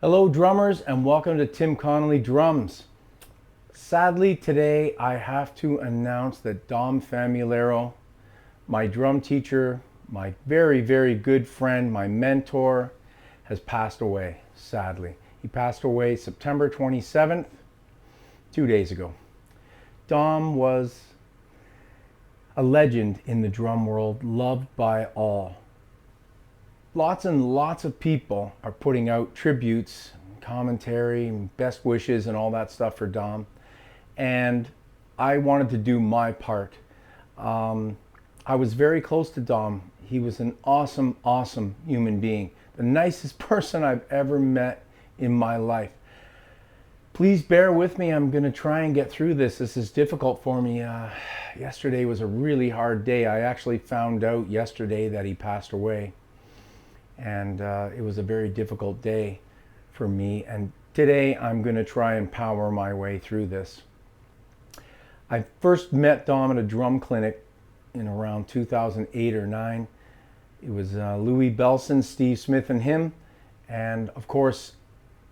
Hello drummers, and welcome to Tim Connolly Drums. Sadly today I have to announce that Dom Famularo, my drum teacher, my very good friend, my mentor, has passed away, sadly. He passed away September 27th, 2 days ago. Dom was a legend in the drum world, loved by all. Lots and lots of people are putting out tributes, commentary, best wishes and all that stuff for Dom. And I wanted to do my part. I was very close to Dom. He was an awesome human being. The nicest person I've ever met in my life. Please bear with me. I'm going to try and get through this. This is difficult for me. Yesterday was a really hard day. I actually found out yesterday that he passed away. And it was a very difficult day for me. And today I'm going to try and power my way through this. I first met Dom at a drum clinic in around 2008 or 9. It was Louis Belson, Steve Smith, and him. And of course,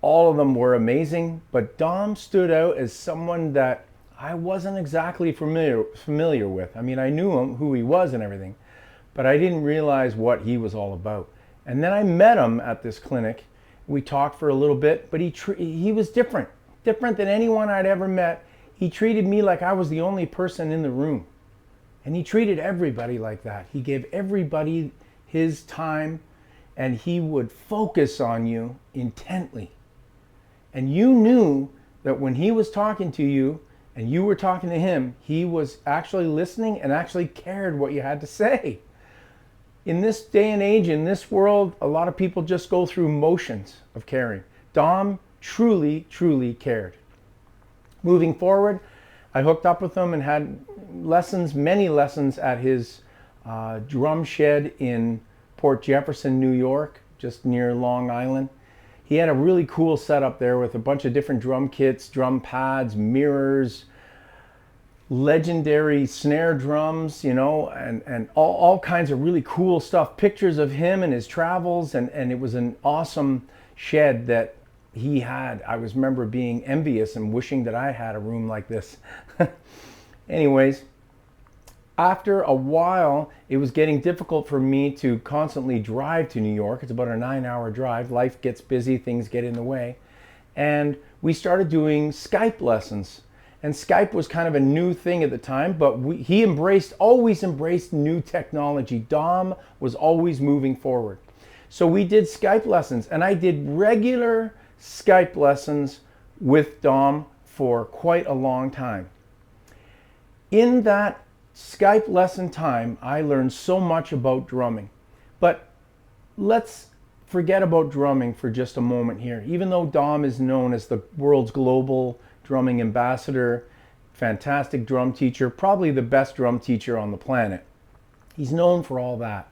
all of them were amazing, but Dom stood out as someone that I wasn't exactly familiar with. I mean, I knew him, who he was and everything, but I didn't realize what he was all about. And then I met him at this clinic. We talked for a little bit, but he was different than anyone I'd ever met. He treated me like I was the only person in the room. And he treated everybody like that. He gave everybody his time, and he would focus on you intently. And you knew that when he was talking to you and you were talking to him, he was actually listening and actually cared what you had to say. In this day and age, in this world, a lot of people just go through motions of caring. Dom truly cared. Moving forward, I hooked up with him and had lessons, many lessons at his drum shed in Port Jefferson, New York, just near Long Island. He had a really cool setup there with a bunch of different drum kits, drum pads, mirrors, legendary snare drums, you know, and all kinds of really cool stuff, pictures of him and his travels, and it was an awesome shed that he had. I remember being envious and wishing that I had a room like this. Anyways, after a while, it was getting difficult for me to constantly drive to New York. It's about a 9-hour drive. Life gets busy, things get in the way. And we started doing Skype lessons. And Skype was kind of a new thing at the time, but he always embraced new technology. Dom was always moving forward. So we did Skype lessons, and I did regular Skype lessons with Dom for quite a long time. In that Skype lesson time, I learned so much about drumming. But let's forget about drumming for just a moment here. Even though Dom is known as the world's global drumming ambassador, fantastic drum teacher, probably the best drum teacher on the planet. He's known for all that.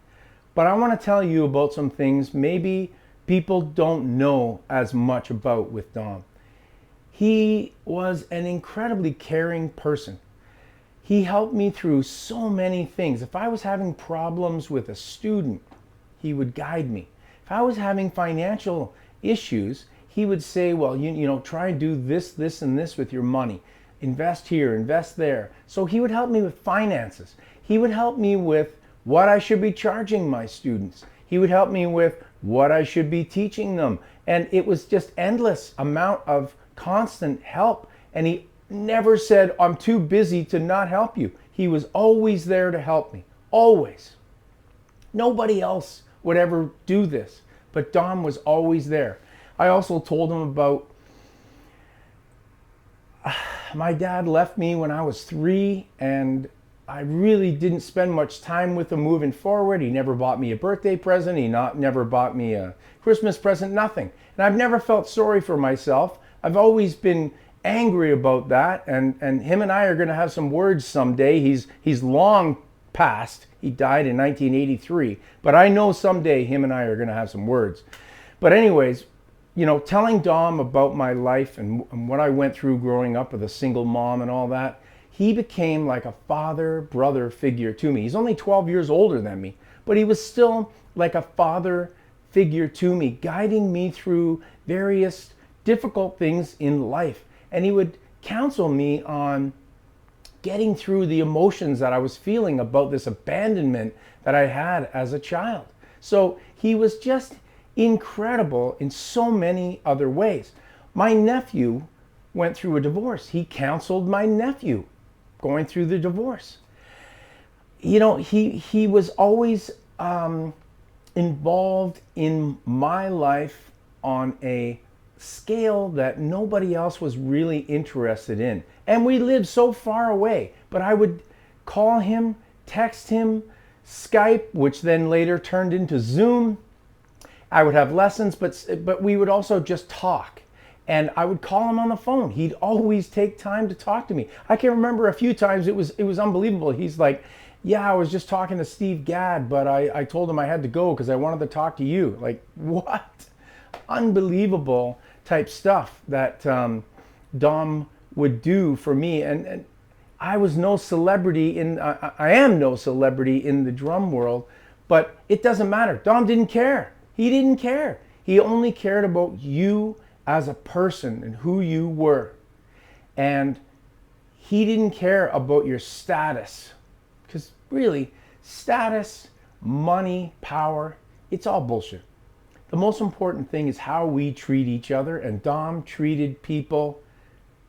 But I want to tell you about some things maybe people don't know as much about with Dom. He was an incredibly caring person. He helped me through so many things. If I was having problems with a student, he would guide me. If I was having financial issues, he would say, well, you know, try and do this, and this with your money. Invest here, invest there. So he would help me with finances. He would help me with what I should be charging my students. He would help me with what I should be teaching them. And it was just endless amount of constant help. And he never said, I'm too busy to not help you. He was always there to help me, always. Nobody else would ever do this, but Dom was always there. I also told him about my dad left me when I was 3, and I really didn't spend much time with him moving forward. He never bought me a birthday present. He never bought me a Christmas present, nothing. And I've never felt sorry for myself. I've always been angry about that, and him and I are going to have some words someday. He's long passed. He died in 1983, but I know someday him and I are going to have some words. But anyways, you know, telling Dom about my life and what I went through growing up with a single mom and all that, he became like a father-brother figure to me. He's only 12 years older than me, but he was still like a father figure to me, guiding me through various difficult things in life. And he would counsel me on getting through the emotions that I was feeling about this abandonment that I had as a child. So he was just incredible in so many other ways. My nephew went through a divorce. He counseled my nephew going through the divorce. You know, he was always involved in my life on a scale that nobody else was really interested in. And we lived so far away, but I would call him, text him, Skype, which then later turned into Zoom. I would have lessons, but we would also just talk. And I would call him on the phone. He'd always take time to talk to me. I can remember a few times it was unbelievable. He's like, yeah, I was just talking to Steve Gadd, but I told him I had to go because I wanted to talk to you. Like, what? Unbelievable type stuff that Dom would do for me. And I was no celebrity I am no celebrity in the drum world, but it doesn't matter. Dom didn't care. He didn't care. He only cared about you as a person and who you were. And he didn't care about your status. Because really, status, money, power, it's all bullshit. The most important thing is how we treat each other, and Dom treated people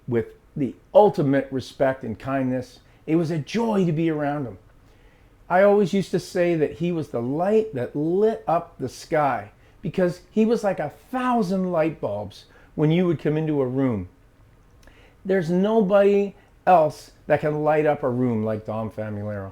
with the ultimate respect and kindness. It was a joy to be around him. I always used to say that he was the light that lit up the sky, because he was like 1,000 light bulbs when you would come into a room. There's nobody else that can light up a room like Dom Famularo.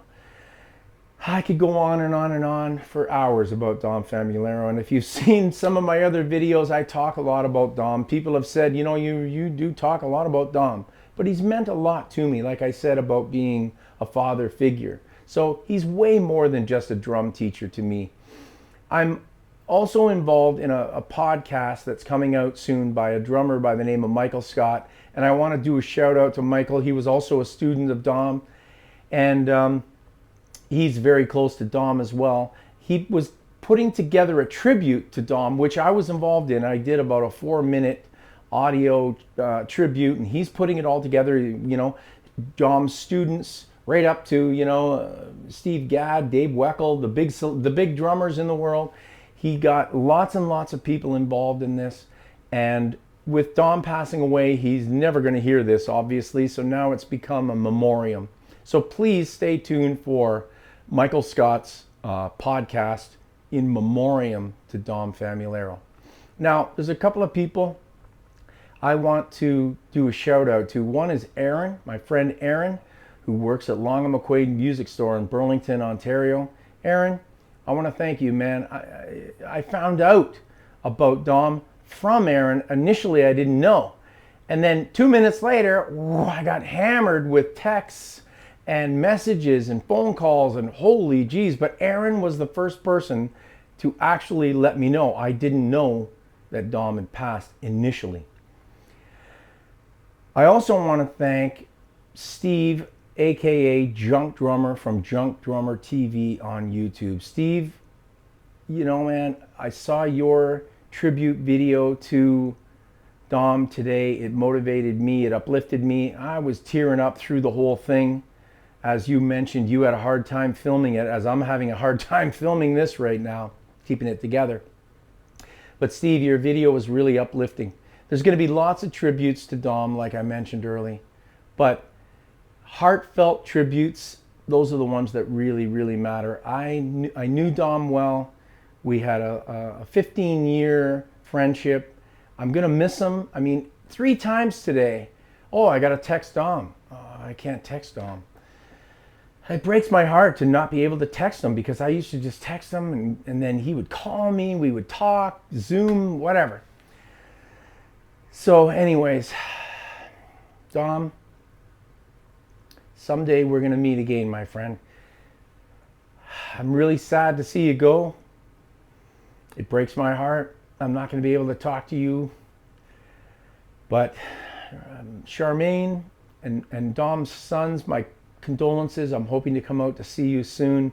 I could go on and on and on for hours about Dom Famularo, and if you've seen some of my other videos, I talk a lot about Dom. People have said, you know, you do talk a lot about Dom, but he's meant a lot to me, like I said, about being a father figure. So he's way more than just a drum teacher to me. I'm also involved in a podcast that's coming out soon by a drummer by the name of Michael Scott, and I want to do a shout out to Michael. He was also a student of Dom, and he's very close to Dom as well. He was putting together a tribute to Dom, which I was involved in. I did about a 4-minute audio tribute, and he's putting it all together, you know, Dom's students, right up to, you know, Steve Gadd, Dave Weckl, the big drummers in the world. He got lots and lots of people involved in this, and with Dom passing away, he's never going to hear this, obviously, so now it's become a memoriam. So please stay tuned for Michael Scott's podcast in memoriam to Dom Famularo. Now, there's a couple of people I want to do a shout out to. One is Aaron, my friend Aaron, who works at Long and McQuaid Music Store in Burlington, Ontario. Aaron, I want to thank you, man. I found out about Dom from Aaron. Initially, I didn't know. And then 2 minutes later, I got hammered with texts and messages and phone calls and holy geez. But Aaron was the first person to actually let me know. I didn't know that Dom had passed initially. I also want to thank Steve, aka Junk Drummer from Junk Drummer TV on YouTube. Steve, you know, man, I saw your tribute video to Dom today. It motivated me, it uplifted me. I was tearing up through the whole thing. As you mentioned, you had a hard time filming it, as I'm having a hard time filming this right now, keeping it together. But Steve, your video was really uplifting. There's going to be lots of tributes to Dom, like I mentioned earlier, but heartfelt tributes, those are the ones that really, really matter. I knew Dom well. We had a 15-year friendship. I'm going to miss him. I mean, 3 times today. Oh, I got to text Dom. Oh, I can't text Dom. It breaks my heart to not be able to text him, because I used to just text him and then he would call me, we would talk, Zoom, whatever. So anyways, Dom, someday we're going to meet again, my friend. I'm really sad to see you go. It breaks my heart. I'm not going to be able to talk to you. But Charmaine and Dom's sons, my condolences. I'm hoping to come out to see you soon.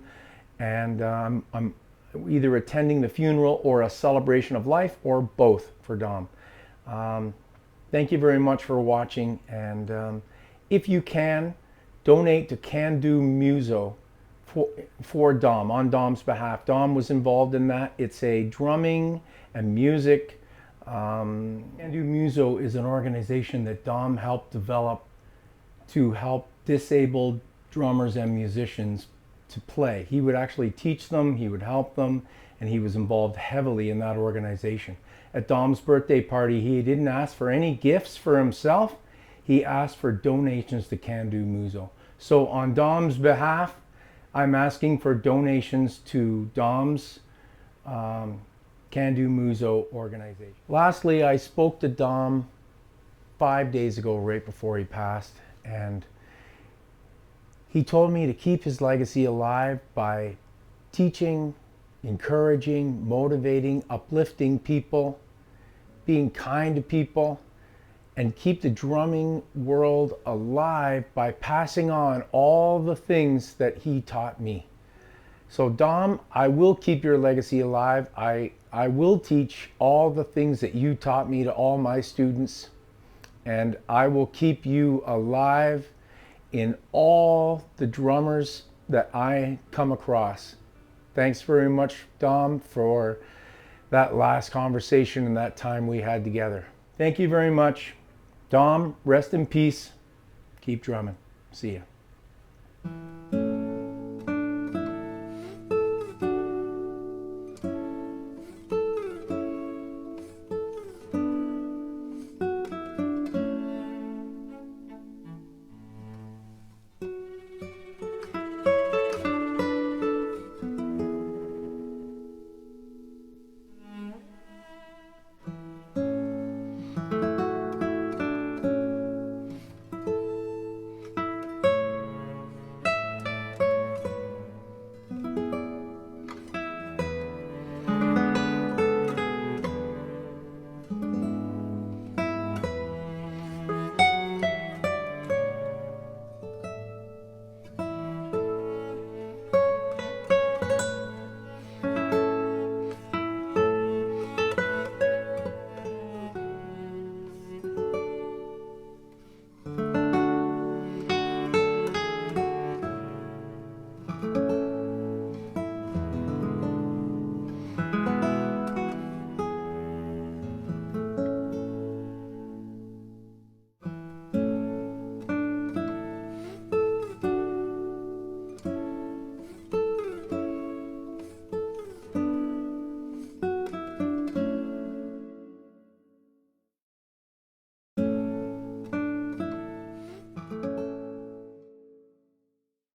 And I'm either attending the funeral or a celebration of life, or both for Dom. Thank you very much for watching, and if you can, donate to Can Do Muso for Dom, on Dom's behalf. Dom was involved in that. It's a drumming and music. Can Do Muso is an organization that Dom helped develop to help disabled drummers and musicians to play. He would actually teach them, he would help them, and he was involved heavily in that organization. At Dom's birthday party, he didn't ask for any gifts for himself. He asked for donations to Can Do Muso. So on Dom's behalf, I'm asking for donations to Dom's Can Do Muso organization. Lastly, I spoke to Dom 5 days ago, right before he passed, and he told me to keep his legacy alive by teaching, encouraging, motivating, uplifting people, being kind to people, and keep the drumming world alive by passing on all the things that he taught me. So Dom, I will keep your legacy alive. I will teach all the things that you taught me to all my students, and I will keep you alive in all the drummers that I come across. Thanks very much, Dom, for that last conversation and that time we had together. Thank you very much. Dom, rest in peace. Keep drumming. See ya.